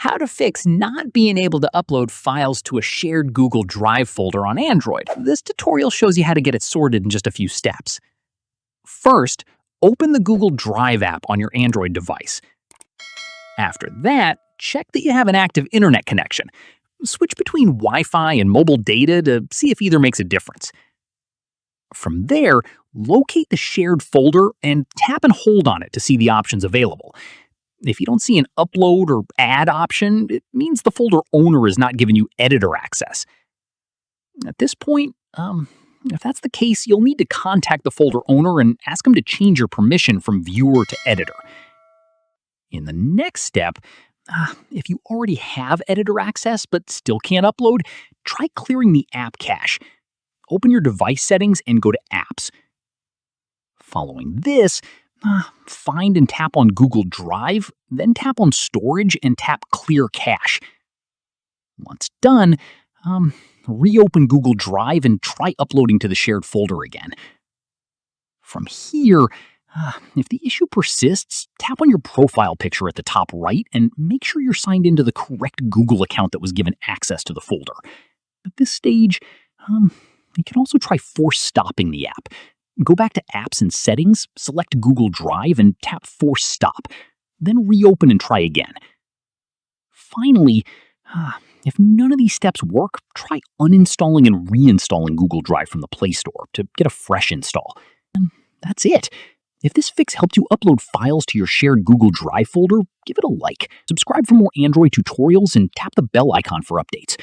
how to fix not being able to upload files to a shared Google Drive folder on Android. This tutorial shows you how to get it sorted in just a few steps. First, open the Google Drive app on your Android device. After that, check that you have an active internet connection. Switch between Wi-Fi and mobile data to see if either makes a difference. From there, locate the shared folder and tap and hold on it to see the options available. If you don't see an upload or add option, it means the folder owner is not giving you editor access. At this point, if that's the case, you'll need to contact the folder owner and ask them to change your permission from viewer to editor. In the next step, if you already have editor access but still can't upload, try clearing the app cache. Open your device settings and go to Apps. Following this, find and tap on Google Drive, then tap on Storage and tap Clear Cache. Once done, reopen Google Drive and try uploading to the shared folder again. From here, if the issue persists, tap on your profile picture at the top right and make sure you're signed into the correct Google account that was given access to the folder. At this stage, you can also try force stopping the app. Go back to Apps and Settings, select Google Drive, and tap Force Stop. Then reopen and try again. Finally, if none of these steps work, try uninstalling and reinstalling Google Drive from the Play Store to get a fresh install. And that's it. If this fix helped you upload files to your shared Google Drive folder, give it a like. Subscribe for more Android tutorials and tap the bell icon for updates.